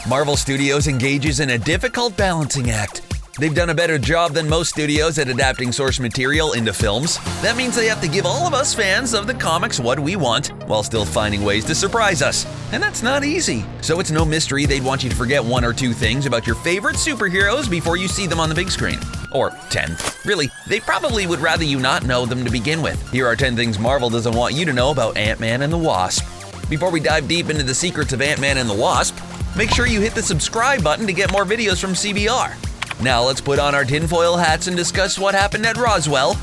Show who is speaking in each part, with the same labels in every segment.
Speaker 1: Marvel Studios engages in a difficult balancing act. They've done a better job than most studios at adapting source material into films. That means they have to give all of us fans of the comics what we want, while still finding ways to surprise us. And that's not easy. So it's no mystery they'd want you to forget one or two things about your favorite superheroes before you see them on the big screen. Or 10. Really, they probably would rather you not know them to begin with. Here are 10 things Marvel doesn't want you to know about Ant-Man and the Wasp. Before we dive deep into the secrets of Ant-Man and the Wasp, make sure you hit the subscribe button to get more videos from CBR. Now let's put on our tinfoil hats and discuss what happened at Roswell.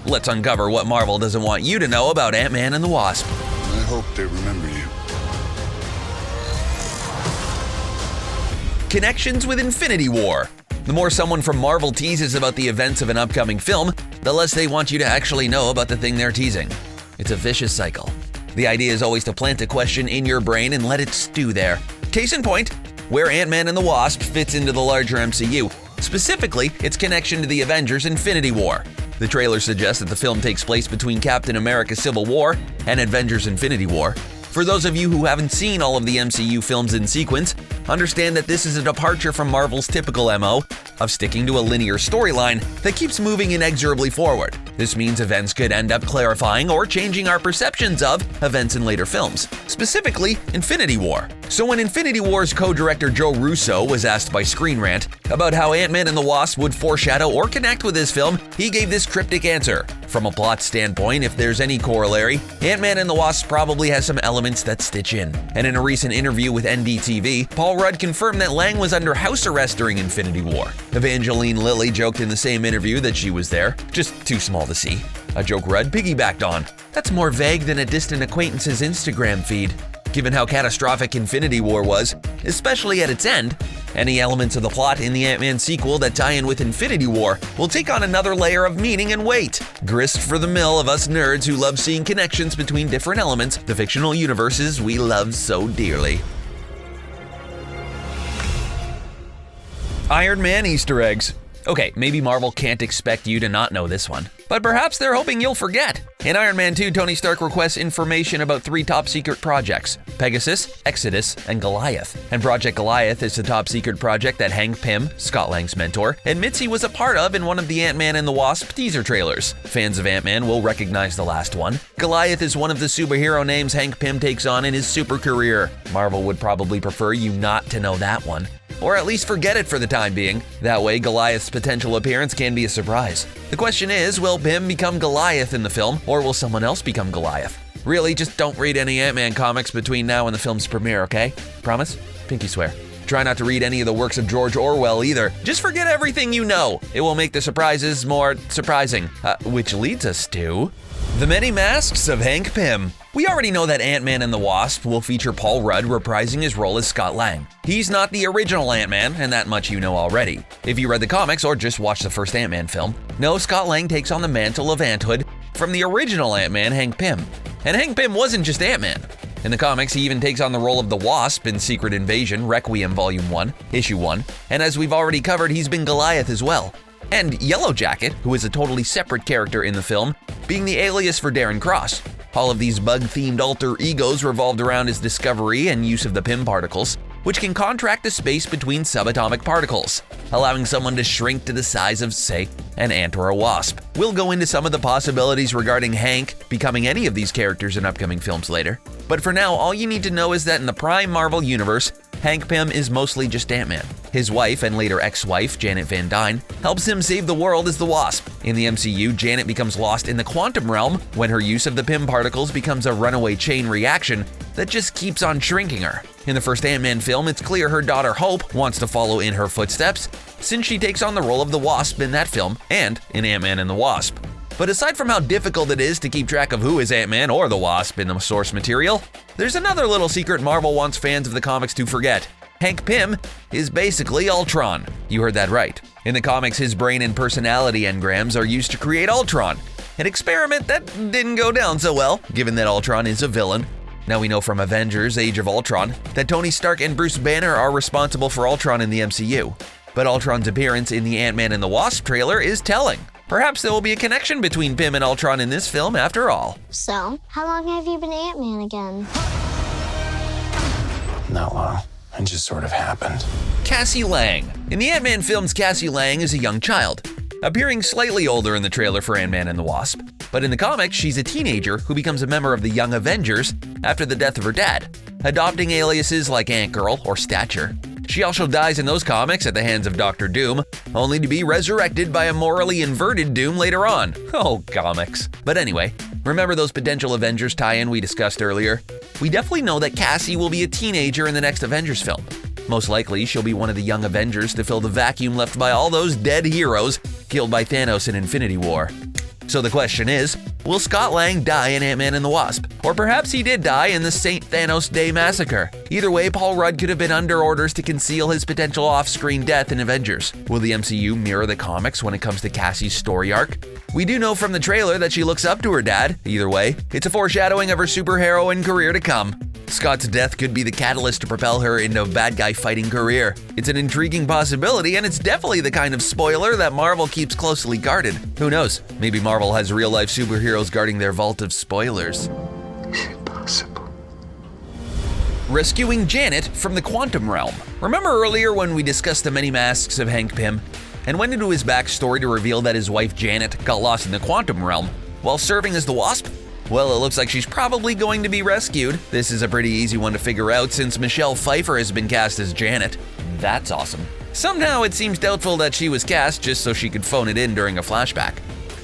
Speaker 1: Let's uncover what Marvel doesn't want you to know about Ant-Man and the Wasp.
Speaker 2: I hope they remember you.
Speaker 1: Connections with Infinity War. The more someone from Marvel teases about the events of an upcoming film, the less they want you to actually know about the thing they're teasing. It's a vicious cycle. The idea is always to plant a question in your brain and let it stew there. Case in point, where Ant-Man and the Wasp fits into the larger MCU, specifically its connection to the Avengers Infinity War. The trailer suggests that the film takes place between Captain America Civil War and Avengers Infinity War. For those of you who haven't seen all of the MCU films in sequence, understand that this is a departure from Marvel's typical MO of sticking to a linear storyline that keeps moving inexorably forward. This means events could end up clarifying or changing our perceptions of events in later films, specifically Infinity War. So when Infinity War's co-director Joe Russo was asked by Screen Rant about how Ant-Man and the Wasp would foreshadow or connect with this film, he gave this cryptic answer. From a plot standpoint, if there's any corollary, Ant-Man and the Wasp probably has some elements that stitch in. And in a recent interview with NDTV, Paul Rudd confirmed that Lang was under house arrest during Infinity War. Evangeline Lilly joked in the same interview that she was there, just too small to see. A joke Rudd piggybacked on. That's more vague than a distant acquaintance's Instagram feed. Given how catastrophic Infinity War was, especially at its end, any elements of the plot in the Ant-Man sequel that tie in with Infinity War will take on another layer of meaning and weight. Grist for the mill of us nerds who love seeing connections between different elements, the fictional universes we love so dearly. Iron Man Easter eggs. Okay, maybe Marvel can't expect you to not know this one, but perhaps they're hoping you'll forget. In Iron Man 2, Tony Stark requests information about 3 top-secret projects: Pegasus, Exodus, and Goliath. And Project Goliath is the top-secret project that Hank Pym, Scott Lang's mentor, admits he was a part of in one of the Ant-Man and the Wasp teaser trailers. Fans of Ant-Man will recognize the last one. Goliath is one of the superhero names Hank Pym takes on in his super career. Marvel would probably prefer you not to know that one, or at least forget it for the time being. That way, Goliath's potential appearance can be a surprise. The question is, will Pym become Goliath in the film, or will someone else become Goliath? Really, just don't read any Ant-Man comics between now and the film's premiere, okay? Promise? Pinky swear. Try not to read any of the works of George Orwell either. Just forget everything you know. It will make the surprises more surprising. Which leads us to the many masks of Hank Pym. We already know that Ant-Man and the Wasp will feature Paul Rudd reprising his role as Scott Lang. He's not the original Ant-Man, and that much you know already. If you read the comics or just watched the first Ant-Man film, no, Scott Lang takes on the mantle of Anthood from the original Ant-Man, Hank Pym. And Hank Pym wasn't just Ant-Man. In the comics, he even takes on the role of the Wasp in Secret Invasion, Requiem Volume 1, Issue 1, and as we've already covered, he's been Goliath as well. And Yellow Jacket, who is a totally separate character in the film, being the alias for Darren Cross. All of these bug-themed alter egos revolved around his discovery and use of the Pym particles, which can contract the space between subatomic particles, allowing someone to shrink to the size of, say, an ant or a wasp. We'll go into some of the possibilities regarding Hank becoming any of these characters in upcoming films later. But for now, all you need to know is that in the Prime Marvel Universe, Hank Pym is mostly just Ant-Man. His wife and later ex-wife, Janet Van Dyne, helps him save the world as the Wasp. In the MCU, Janet becomes lost in the quantum realm when her use of the Pym particles becomes a runaway chain reaction that just keeps on shrinking her. In the first Ant-Man film, it's clear her daughter Hope wants to follow in her footsteps, since she takes on the role of the Wasp in that film and in Ant-Man and the Wasp. But aside from how difficult it is to keep track of who is Ant-Man or the Wasp in the source material, there's another little secret Marvel wants fans of the comics to forget. Hank Pym is basically Ultron. You heard that right. In the comics, his brain and personality engrams are used to create Ultron, an experiment that didn't go down so well, given that Ultron is a villain. Now we know from Avengers: Age of Ultron that Tony Stark and Bruce Banner are responsible for Ultron in the MCU. But Ultron's appearance in the Ant-Man and the Wasp trailer is telling. Perhaps there will be a connection between Pym and Ultron in this film after all.
Speaker 3: So, how long have you been Ant-Man again?
Speaker 2: Not long. It just sort of happened.
Speaker 1: Cassie Lang. In the Ant-Man films, Cassie Lang is a young child, appearing slightly older in the trailer for Ant-Man and the Wasp. But in the comics, she's a teenager who becomes a member of the Young Avengers after the death of her dad, adopting aliases like Ant Girl or Stature. She also dies in those comics at the hands of Dr. Doom, only to be resurrected by a morally inverted Doom later on. Oh, comics. But anyway, remember those potential Avengers tie-in we discussed earlier? We definitely know that Cassie will be a teenager in the next Avengers film. Most likely, she'll be one of the Young Avengers to fill the vacuum left by all those dead heroes killed by Thanos in Infinity War. So the question is, will Scott Lang die in Ant-Man and the Wasp? Or perhaps he did die in the St. Thanos Day massacre. Either way, Paul Rudd could have been under orders to conceal his potential off-screen death in Avengers. Will the MCU mirror the comics when it comes to Cassie's story arc? We do know from the trailer that she looks up to her dad. Either way, it's a foreshadowing of her superheroine career to come. Scott's death could be the catalyst to propel her into a bad guy fighting career. It's an intriguing possibility, and it's definitely the kind of spoiler that Marvel keeps closely guarded. Who knows? Maybe Marvel has real-life superheroes guarding their vault of spoilers.
Speaker 2: Is it possible?
Speaker 1: Rescuing Janet from the quantum realm. Remember earlier when we discussed the many masks of Hank Pym and went into his backstory to reveal that his wife Janet got lost in the quantum realm while serving as the Wasp? Well, it looks like she's probably going to be rescued. This is a pretty easy one to figure out since Michelle Pfeiffer has been cast as Janet. That's awesome. Somehow it seems doubtful that she was cast just so she could phone it in during a flashback.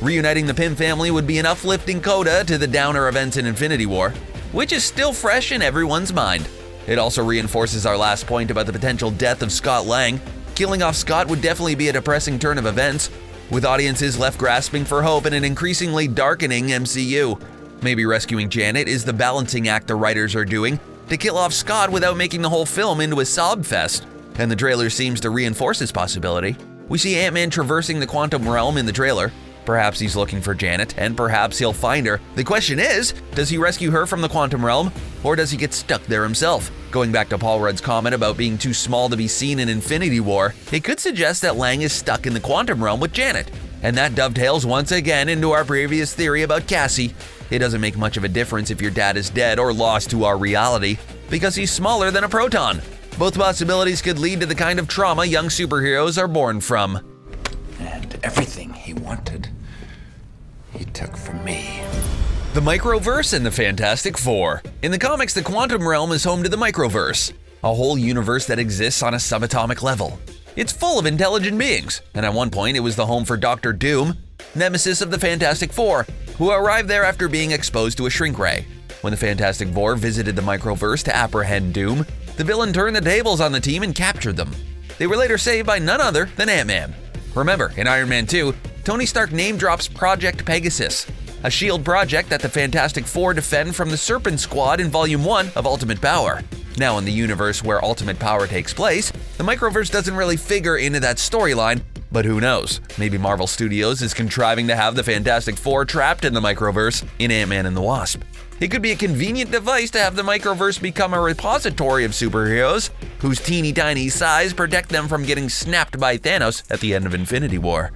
Speaker 1: Reuniting the Pym family would be an uplifting coda to the downer events in Infinity War, which is still fresh in everyone's mind. It also reinforces our last point about the potential death of Scott Lang. Killing off Scott would definitely be a depressing turn of events, with audiences left grasping for hope in an increasingly darkening MCU. Maybe rescuing Janet is the balancing act the writers are doing to kill off Scott without making the whole film into a sob fest. And the trailer seems to reinforce this possibility. We see Ant-Man traversing the quantum realm in the trailer. Perhaps he's looking for Janet, and perhaps he'll find her. The question is, does he rescue her from the quantum realm, or does he get stuck there himself? Going back to Paul Rudd's comment about being too small to be seen in Infinity War, it could suggest that Lang is stuck in the quantum realm with Janet. And that dovetails once again into our previous theory about Cassie. It doesn't make much of a difference if your dad is dead or lost to our reality, because he's smaller than a proton. Both possibilities could lead to the kind of trauma young superheroes are born from.
Speaker 2: And everything he wanted, he took from me.
Speaker 1: The Microverse and the Fantastic Four. In the comics, the quantum realm is home to the Microverse, a whole universe that exists on a subatomic level. It's full of intelligent beings, and at one point it was the home for Dr. Doom, nemesis of the Fantastic Four, who arrived there after being exposed to a shrink ray. When the Fantastic Four visited the Microverse to apprehend Doom, the villain turned the tables on the team and captured them. They were later saved by none other than Ant-Man. Remember, in Iron Man 2, Tony Stark name drops Project Pegasus, a SHIELD project that the Fantastic Four defend from the Serpent Squad in Volume 1 of Ultimate Power. Now, in the universe where Ultimate Power takes place, the Microverse doesn't really figure into that storyline, but who knows? Maybe Marvel Studios is contriving to have the Fantastic Four trapped in the Microverse in Ant-Man and the Wasp. It could be a convenient device to have the Microverse become a repository of superheroes whose teeny tiny size protect them from getting snapped by Thanos at the end of Infinity War.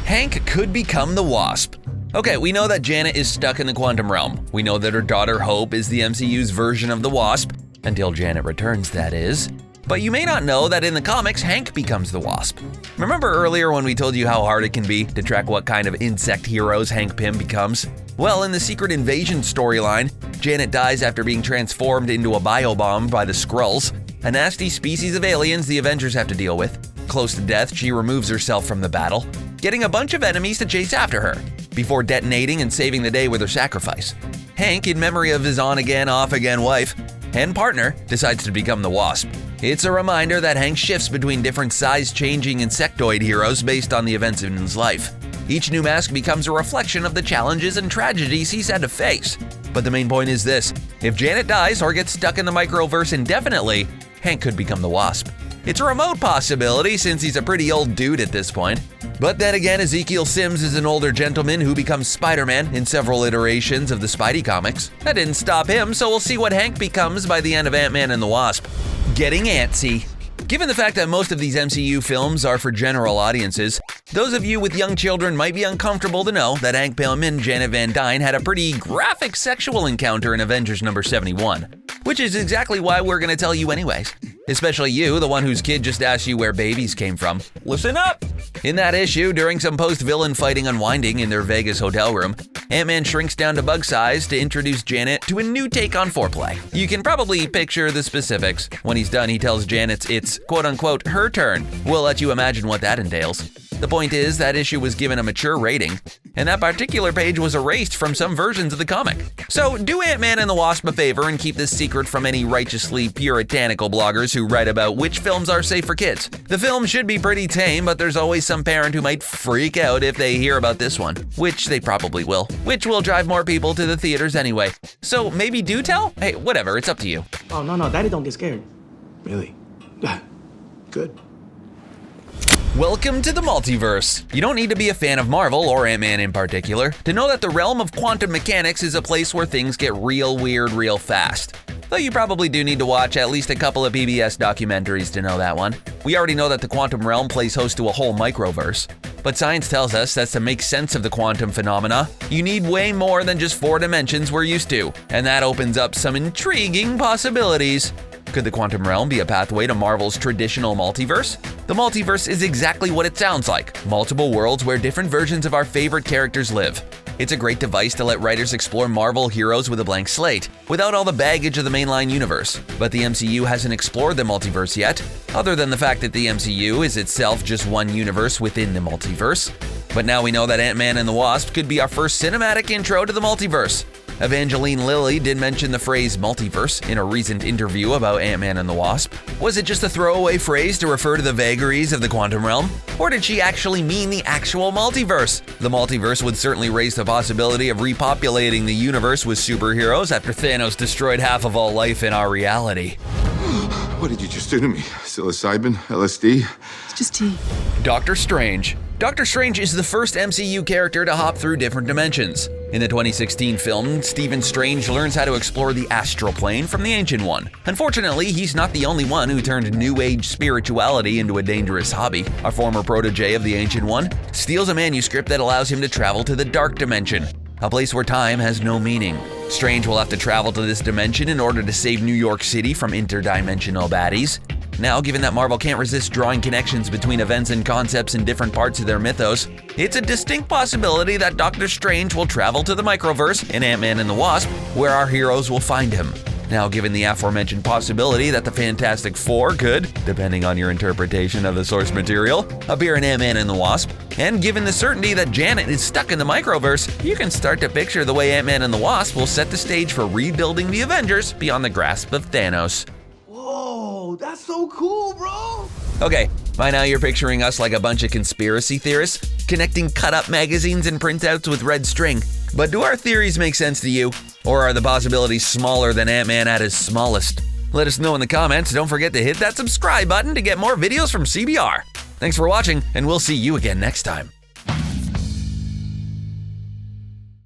Speaker 1: Hank could become the Wasp. Okay, we know that Janet is stuck in the quantum realm. We know that her daughter Hope is the MCU's version of the Wasp, until Janet returns, that is. But you may not know that in the comics, Hank becomes the Wasp. Remember earlier when we told you how hard it can be to track what kind of insect heroes Hank Pym becomes? Well, in the Secret Invasion storyline, Janet dies after being transformed into a biobomb by the Skrulls, a nasty species of aliens the Avengers have to deal with. Close to death, she removes herself from the battle, getting a bunch of enemies to chase after her, before detonating and saving the day with her sacrifice. Hank, in memory of his on-again, off-again wife and partner, decides to become the Wasp. It's a reminder that Hank shifts between different size-changing insectoid heroes based on the events in his life. Each new mask becomes a reflection of the challenges and tragedies he's had to face. But the main point is this: if Janet dies or gets stuck in the Microverse indefinitely, Hank could become the Wasp. It's a remote possibility since he's a pretty old dude at this point. But then again, Ezekiel Sims is an older gentleman who becomes Spider-Man in several iterations of the Spidey comics. That didn't stop him, so we'll see what Hank becomes by the end of Ant-Man and the Wasp. Getting antsy. Given the fact that most of these MCU films are for general audiences, Those of you with young children might be uncomfortable to know that Hank Pym and Janet Van Dyne had a pretty graphic sexual encounter in Avengers number 71, which is exactly why we're going to tell you anyways. Especially you, the one whose kid just asked you where babies came from. Listen up! In that issue, during some post-villain fighting unwinding in their Vegas hotel room, Ant-Man shrinks down to bug size to introduce Janet to a new take on foreplay. You can probably picture the specifics. When he's done, he tells Janet it's quote-unquote her turn. We'll let you imagine what that entails. The point is, that issue was given a mature rating, and that particular page was erased from some versions of the comic. So do Ant-Man and the Wasp a favor and keep this secret from any righteously puritanical bloggers who write about which films are safe for kids. The film should be pretty tame, but there's always some parent who might freak out if they hear about this one, which they probably will, which will drive more people to the theaters anyway. So maybe do tell? Hey, whatever, it's up to you.
Speaker 3: Oh, no, Daddy don't get scared.
Speaker 2: Really? Good.
Speaker 1: Welcome to the Multiverse. You don't need to be a fan of Marvel, or Ant-Man in particular, to know that the realm of quantum mechanics is a place where things get real weird real fast. Though you probably do need to watch at least a couple of PBS documentaries to know that one. We already know that the quantum realm plays host to a whole microverse. But science tells us that to make sense of the quantum phenomena, you need way more than just 4 dimensions we're used to. And that opens up some intriguing possibilities. Could the quantum realm be a pathway to Marvel's traditional multiverse? The multiverse is exactly what it sounds like, multiple worlds where different versions of our favorite characters live. It's a great device to let writers explore Marvel heroes with a blank slate, without all the baggage of the mainline universe. But the MCU hasn't explored the multiverse yet, other than the fact that the MCU is itself just one universe within the multiverse. But now we know that Ant-Man and the Wasp could be our first cinematic intro to the multiverse. Evangeline Lilly did mention the phrase multiverse in a recent interview about Ant-Man and the Wasp. Was it just a throwaway phrase to refer to the vagaries of the quantum realm? Or did she actually mean the actual multiverse? The multiverse would certainly raise the possibility of repopulating the universe with superheroes after Thanos destroyed half of all life in our reality.
Speaker 4: What did you just do to me? Psilocybin? LSD?
Speaker 5: It's just tea.
Speaker 1: Doctor Strange. Doctor Strange is the first MCU character to hop through different dimensions. In the 2016 film, Stephen Strange learns how to explore the astral plane from the Ancient One. Unfortunately, he's not the only one who turned New Age spirituality into a dangerous hobby. Our former protege of the Ancient One steals a manuscript that allows him to travel to the Dark Dimension, a place where time has no meaning. Strange will have to travel to this dimension in order to save New York City from interdimensional baddies. Now, given that Marvel can't resist drawing connections between events and concepts in different parts of their mythos, it's a distinct possibility that Doctor Strange will travel to the Microverse in Ant-Man and the Wasp, where our heroes will find him. Now, given the aforementioned possibility that the Fantastic Four could, depending on your interpretation of the source material, appear in Ant-Man and the Wasp, and given the certainty that Janet is stuck in the Microverse, you can start to picture the way Ant-Man and the Wasp will set the stage for rebuilding the Avengers beyond the grasp of Thanos.
Speaker 3: Whoa, that's so cool, bro!
Speaker 1: Okay, by now you're picturing us like a bunch of conspiracy theorists, connecting cut-up magazines and printouts with red string. But do our theories make sense to you? Or are the possibilities smaller than Ant-Man at his smallest? Let us know in the comments. Don't forget to hit that subscribe button to get more videos from CBR. Thanks for watching, and we'll see you again next time.